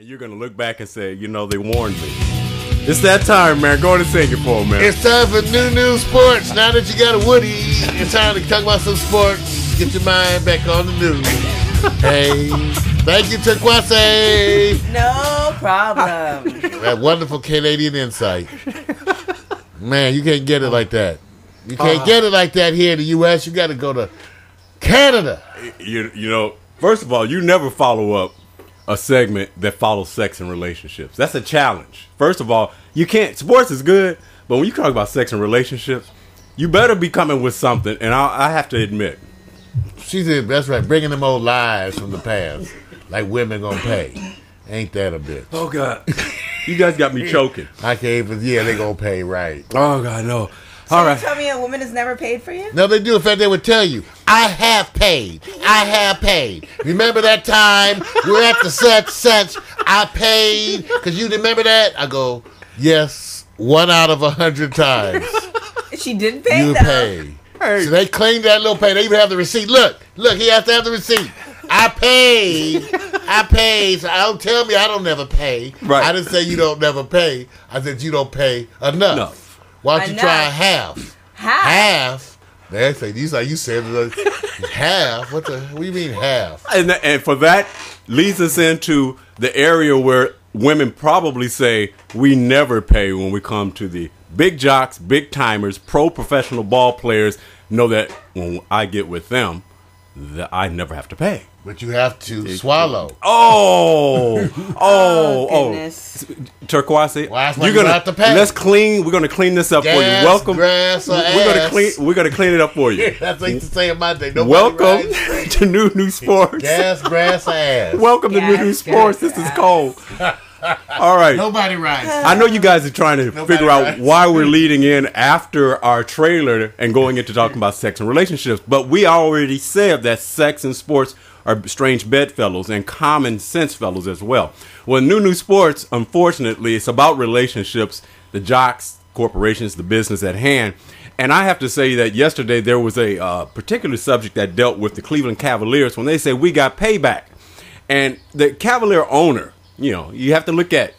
And you're going to look back and say, you know, they warned me. It's that time, man. Go ahead and sing it for me, man. It's time for new sports. Now that you got a Woody, it's time to talk about some sports. Get your mind back on the news. Hey, thank you, Turquoise. No problem. That wonderful Canadian insight. Man, you can't get it like that. You can't get it like that here in the U.S. You got to go to Canada. You know, first of all, you never follow up a segment that follows sex and relationships. That's a challenge. First of all, you can't. Sports is good, but when you talk about sex and relationships, you better be coming with something. And I have to admit, she said, "That's right, bringing them old lies from the past, like women gonna pay. Ain't that a bitch?" Oh God, you guys got me choking. I can't even. Yeah, they gonna pay right. Oh God, no. So All right. you tell me a woman has never paid for you? No, they do. In fact, they would tell you, I have paid. I have paid. Remember that time we were at the such, I paid? Because you remember that? I go, yes, 1 out of 100 times. She did pay, You though. pay. Hey. So they claim that little pay. They even have the receipt. Look, he has to have the receipt. I paid. So I don't tell me I don't never pay. Right. I didn't say you don't never pay. I said you don't pay enough. No. Why don't you Enough. try half? Half? They say these like you said half. What do you mean half? And for that leads us into the area where women probably say we never pay when we come to the big jocks, big timers, pro professional ball players. Know that when I get with them, that I never have to pay. But you have to swallow. Oh, Goodness. Turquoise. Well, that's why you have to pay. Let's clean. We're gonna clean this up for you. Gas, Welcome. grass, or We're gonna clean it up for you. That's what I used to say in my day. Nobody Welcome rides. to New Sports. Gas, grass, or ass. Welcome to New Sports. This is cold. All right. Nobody rides. I know you guys are trying to figure out why we're leading in after our trailer and going into talking about sex and relationships, but we already said that sex and sports are strange bedfellows and common sense fellows as well. Well, New Sports, unfortunately, it's about relationships, the jocks, corporations, the business at hand. And I have to say that yesterday there was a particular subject that dealt with the Cleveland Cavaliers when they say we got payback. And the Cavalier owner, you know, you have to look at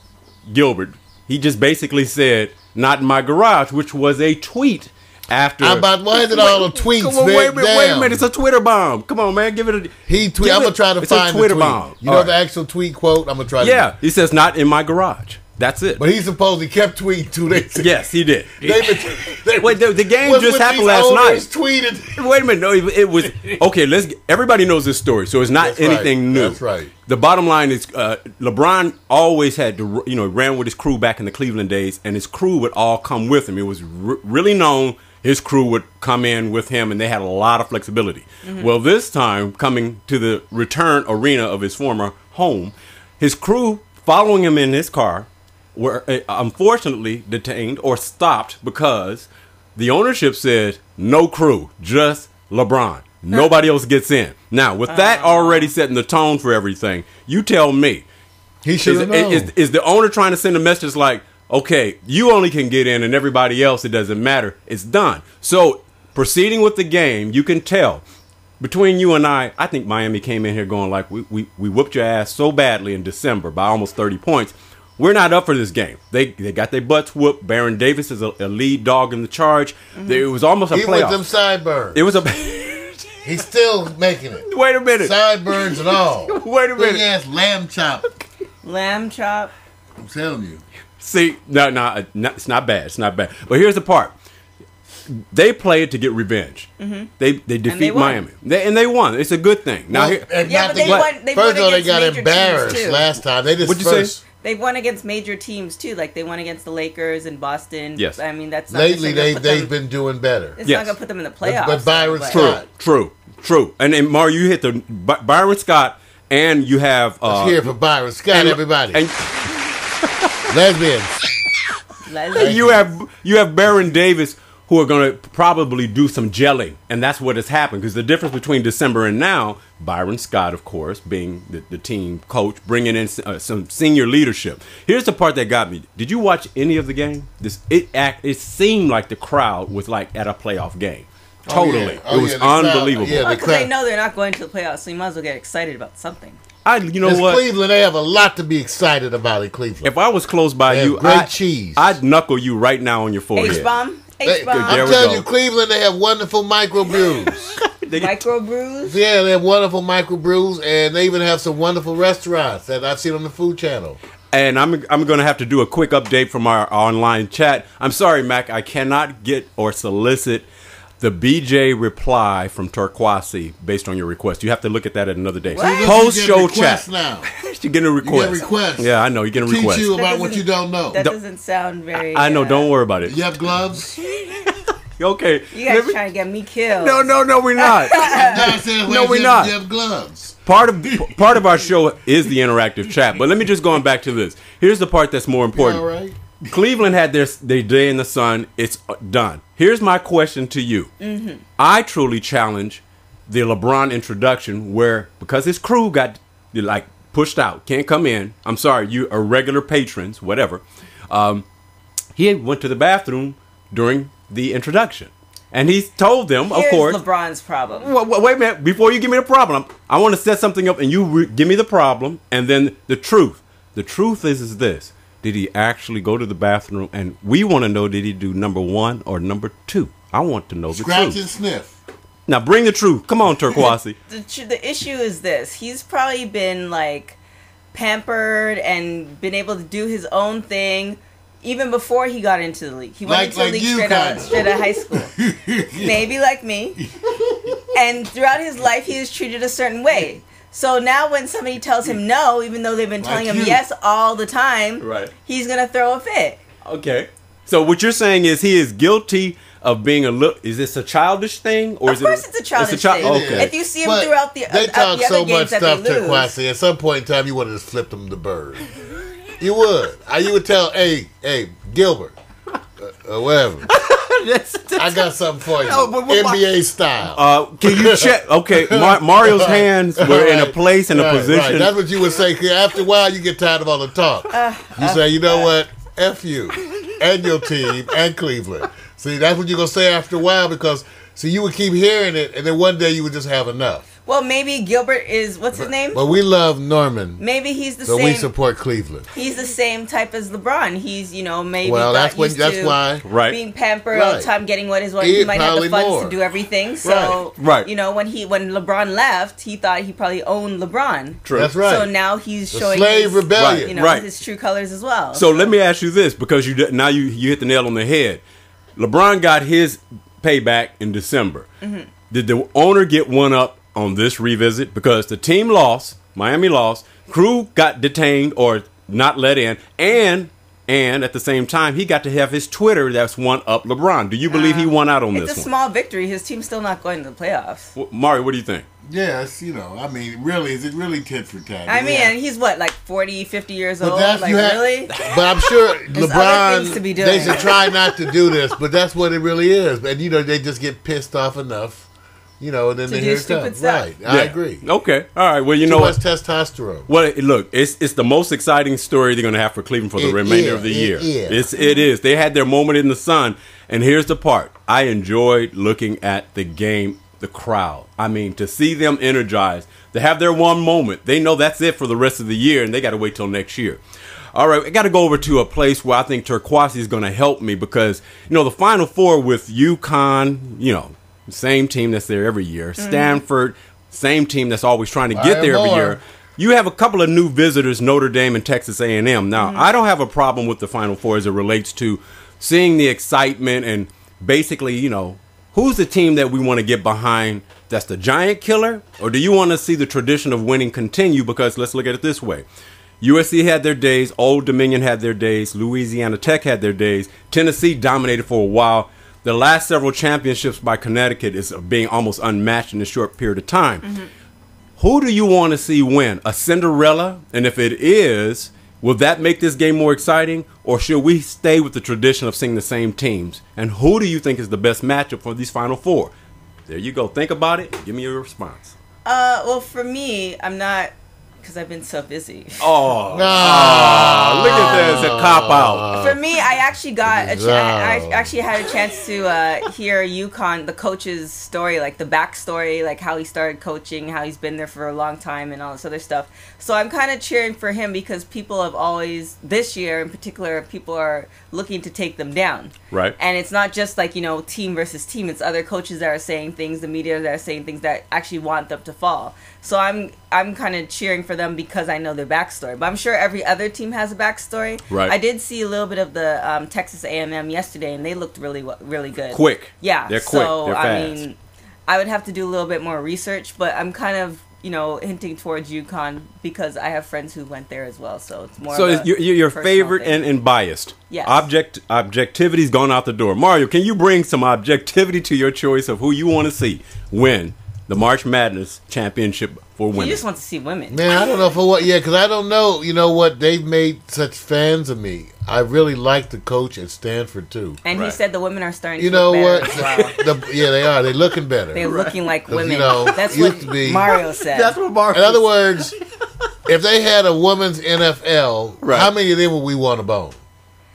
Gilbert. He just basically said, "Not in my garage," which was a tweet after. Why is it all the tweets? Come on, wait a minute. It's a Twitter bomb. Come on, man. Give it a. I'm gonna try to it's find a Twitter the tweet. bomb. You know the actual tweet quote? I'm gonna try. Yeah, he says, "Not in my garage." That's it. But he supposedly kept tweeting 2 days ago. Yes, he did. Wait, the game just happened last night. Tweeted. Wait a minute. No, it was okay. Everybody knows this story, so it's not That's anything right. new. That's right. The bottom line is, LeBron always had to, ran with his crew back in the Cleveland days, and his crew would all come with him. It was really known. His crew would come in with him, and they had a lot of flexibility. Mm-hmm. Well, this time, coming to the return arena of his former home, his crew following him in his car were unfortunately detained or stopped because the ownership said, no crew, just LeBron. Nobody else gets in. Now, with that already setting the tone for everything, you tell me. He should have known. Is the owner trying to send a message like, okay, you only can get in and everybody else, it doesn't matter. It's done. So, proceeding with the game, you can tell. Between you and I think Miami came in here going like, we whooped your ass so badly in December by almost 30 points. We're not up for this game. They got their butts whooped. Baron Davis is a lead dog in the charge. Mm-hmm. It was almost a playoff. He with them sideburns. It was a... He's still making it. Wait a minute. Sideburns and all. Wait a minute. Big ass lamb chop. Lamb chop. I'm telling you. See, no, it's not bad. It's not bad. But here's the part. They played to get revenge. Mm-hmm. They defeat Miami. They won. It's a good thing. Now, but they won. First of all, they got major embarrassed teams too. last time. They just What'd you say? They've won against major teams too. Like they won against the Lakers and Boston. Yes. I mean that's not lately they've been doing better. It's not gonna put them in the playoffs. But Byron Scott. True. And then Mar, you hit the Byron Scott, and you have. Let's hear for Byron Scott, everybody. And, lesbians. You have Baron Davis, who are going to probably do some gelling, and that's what has happened. Because the difference between December and now, Byron Scott, of course, being the team coach, bringing in some senior leadership. Here's the part that got me. Did you watch any of the game? It seemed like the crowd was like at a playoff game. Totally. It was unbelievable. Because they know they're not going to the playoffs, so you might as well get excited about something. You know It's what? Cleveland, they have a lot to be excited about in Cleveland. If I was close by They you, have great cheese. I'd knuckle you right now on your forehead. H-bomb? There H-bomb? we I'm telling go. you, Cleveland, they have wonderful microbrews. Microbrews? Yeah, they have wonderful microbrews, and they even have some wonderful restaurants that I've seen on the Food Channel. And I'm going to have to do a quick update from our online chat. I'm sorry, Mac, I cannot get or solicit the BJ reply from Turquoise based on your request. You have to look at that at another day. What? Post-show chat. Now. You're getting a request. You get requests. Yeah, I know. You're getting a Teach request. you about what you don't know. That doesn't sound very... I know. Don't worry about it. You have gloves? Okay. You guys trying to get me killed. No, we're not. No, we're not. You have gloves. Part of our show is the interactive chat. But let me just going back to this. Here's the part that's more important. All right. Cleveland had their day in the sun. It's done. Here's my question to you. Mm-hmm. I truly challenge the LeBron introduction where, because his crew got like pushed out, can't come in. I'm sorry, you are regular patrons, whatever. He went to the bathroom during the introduction. And he told them, Here's of course. LeBron's problem. Wait a minute. Before you give me the problem, I want to set something up and you give me the problem and then the truth. The truth is this. Did he actually go to the bathroom? And we want to know, did he do number 1 or number 2? I want to know the Scratch truth. and sniff. Now, bring the truth. Come on, Turquoise. The issue is this. He's probably been, like, pampered and been able to do his own thing even before he got into the league. He went into the league straight out of high school. Maybe like me. And throughout his life, he was treated a certain way. So now when somebody tells him no, even though they've been telling him yes all the time, Right. He's going to throw a fit. Okay. So what you're saying is he is guilty of being a little... Is this a childish thing? Or Of course it's a childish thing. Okay. If you see him But throughout the they talk the other so games much that stuff they to lose. Kwasi. At some point in time, you would have just flipped them the bird. You would. You would tell, hey, Gilbert, whatever. I got something for you. NBA style. Can you check? Okay, Mario's hands were in a place, in a position. Right. That's what you would say. 'Cause after a while, you get tired of all the talk. You say, you know what? F you and your team and Cleveland. See, that's what you're going to say after a while because, see, you would keep hearing it, and then one day you would just have enough. Well, maybe Gilbert is, what's his name? But we love Norman. Maybe he's the so same. we support Cleveland. He's the same type as LeBron. He's, maybe Well, got used that's to why. Right. being pampered all the time, getting what is what. He might have the funds to do everything. So, Right. when LeBron left, he thought he probably owned LeBron. True. That's right. So now he's The showing slave his, rebellion. Right. his true colors as well. So let me ask you this, because you hit the nail on the head. LeBron got his payback in December. Mm-hmm. Did the owner get one up on this revisit? Because the team lost, Miami lost, crew got detained or not let in, and at the same time, he got to have his Twitter that's one up LeBron. Do you believe he won out on this one? It's a small victory. His team's still not going to the playoffs. Mario, what do you think? Yes, really, is it really tit for tat? I mean, and he's what, like 40, 50 years old? That's, Like, really? But I'm sure other things to be LeBron, doing. they should try not to do this, but that's what it really is. And, they just get pissed off enough, and then To they do hear it stupid come. stuff. Right, I agree. Okay, all right. Well, you Too know much what? testosterone. Well, look, it's the most exciting story they're going to have for Cleveland for the remainder of the year. It is. They had their moment in the sun, and here's the part. I enjoyed looking at the game, the crowd. I mean, to see them energized, to have their one moment. They know that's it for the rest of the year, and they got to wait till next year. All right, I got to go over to a place where I think Turquoise is going to help me because, the Final Four with UConn, same team that's there every year. Stanford, same team that's always trying to get there every year. You have a couple of new visitors, Notre Dame and Texas A&M. Now, I don't have a problem with the Final Four as it relates to seeing the excitement and basically, who's the team that we want to get behind that's the giant killer? Or do you want to see the tradition of winning continue? Because let's look at it this way. USC had their days. Old Dominion had their days. Louisiana Tech had their days. Tennessee dominated for a while. The last several championships by Connecticut is being almost unmatched in a short period of time. Mm-hmm. Who do you want to see win? A Cinderella? And if it is, will that make this game more exciting? Or should we stay with the tradition of seeing the same teams? And who do you think is the best matchup for these Final Four? There you go. Think about it. Give me your response. Well, for me, I'm not Because I've been so busy. Oh, look at this, a cop out. For me, I actually got I actually had a chance to hear UConn, the coach's story, like the backstory, like how he started coaching, how he's been there for a long time, and all this other stuff. So I'm kind of cheering for him because people have always, this year in particular, people are looking to take them down. Right. And it's not just like, you know, team versus team. It's other coaches that are saying things, the media that are saying things that actually want them to fall. So I'm kind of cheering for them because I know their backstory. But I'm sure every other team has a backstory. Right. I did see a little bit of the Texas A&M yesterday, and they looked really good. Quick. Yeah. They're quick. So, They're fast. I mean, I would have to do a little bit more research, but I'm kind of, you know, hinting towards UConn because I have friends who went there as well. So it's more. So of your favorite and biased. Yes. Objectivity's gone out the door. Mario, can you bring some objectivity to your choice of who you want to see win the March Madness championship for women? You just want to see women. Man, I don't know for what. Yeah, because I don't know. You know what? They've made such fans of me. I really like the coach at Stanford too. And he said the women are starting. You to know look what? better as well. Yeah, they are. They're looking better. They're looking like women. You know, that's what Mario said. That's what Mario said. In other words, if they had a women's NFL, how many of them would we want to bone?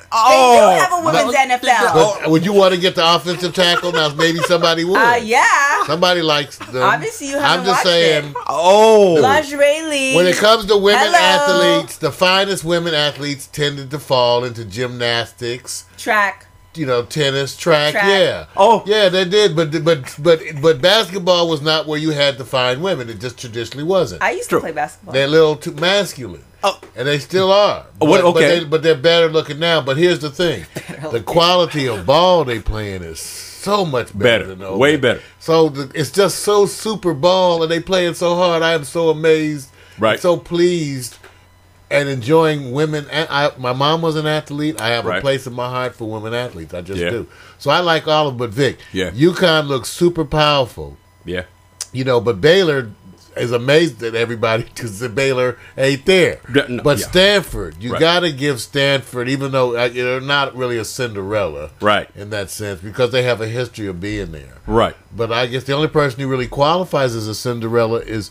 They do have a women's NFL. But would you want to get the offensive tackle? Now, maybe somebody would. Yeah. Somebody likes them. Obviously, you haven't I'm just saying. Lingerie league. When it comes to women athletes, the finest women athletes tended to fall into gymnastics, track. You know, tennis, track. Yeah. Oh, yeah, they did. But basketball was not where you had to find women. It just traditionally wasn't. I used to play basketball. They're a little too masculine. Oh. And they still are. But they're better looking now. But here's the thing. The quality of ball they playing is so much better than those. Way better. So it's just so super ball, and they playing so hard. I am so amazed. Right. So pleased and enjoying women. My mom was an athlete. I have a place in my heart for women athletes. I just do. So I like all of them. But Vic, UConn looks super powerful. Yeah. You know, but Baylor is amazed at everybody because the Baylor ain't there. But Stanford, you got to give Stanford, even though they're not really a Cinderella, in that sense, because they have a history of being there. Right. But I guess the only person who really qualifies as a Cinderella is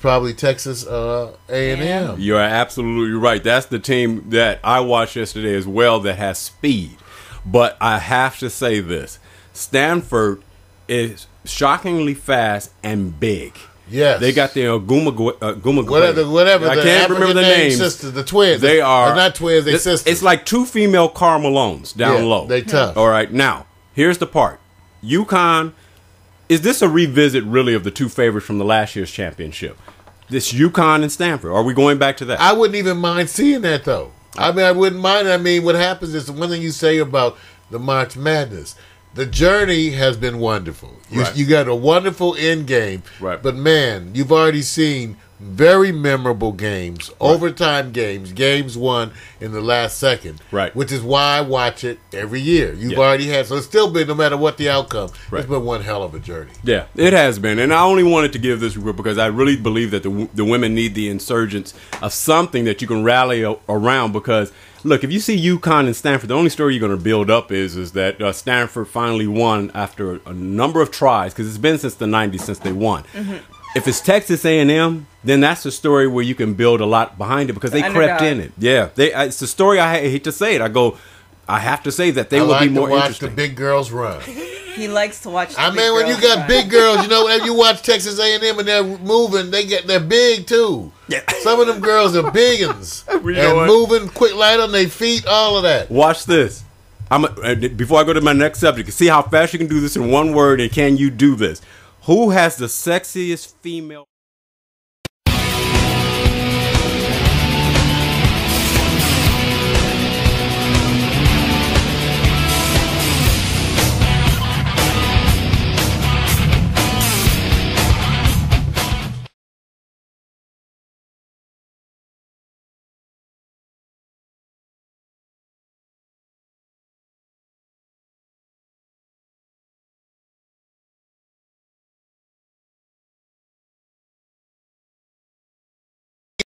probably Texas A&M. You're absolutely right. That's the team that I watched yesterday as well that has speed. But I have to say this. Stanford is shockingly fast and big. Yes. They got their Guma whatever. I can't remember the names. Sisters, the twins. They are. They're not twins, they're sisters. It's like two female Karl Malones down low. They tough. All right. Now, here's the part. UConn, is this a revisit really of the two favorites from the last year's championship? This UConn and Stanford. Are we going back to that? I wouldn't even mind seeing that, though. I mean, I wouldn't mind. I mean, what happens is one thing you say about the March Madness. The journey has been wonderful. You got a wonderful end game. Right. But, man, you've already seen very memorable games, overtime games won in the last second. Right. Which is why I watch it every year. You've already had. So it's still been, no matter what the outcome, it's been one hell of a journey. Yeah, it has been. And I only wanted to give this report because I really believe that the women need the insurgents of something that you can rally around because – look, if you see UConn and Stanford, the only story you're going to build up is that Stanford finally won after a number of tries because it's been since the 90s since they won. Mm-hmm. If it's Texas A&M, then that's a story where you can build a lot behind it because they crept in it. Yeah, it's a story I hate to say it. I have to say that they will be more interesting. I like to watch the big girls run. He likes to watch. When you got big girls, you know, when you watch Texas A&M and they're moving, they're big too. Yeah. Some of them girls are biggins and moving quick, light on their feet, all of that. Watch this. Before I go to my next subject, see how fast you can do this in one word, and can you do this? Who has the sexiest female?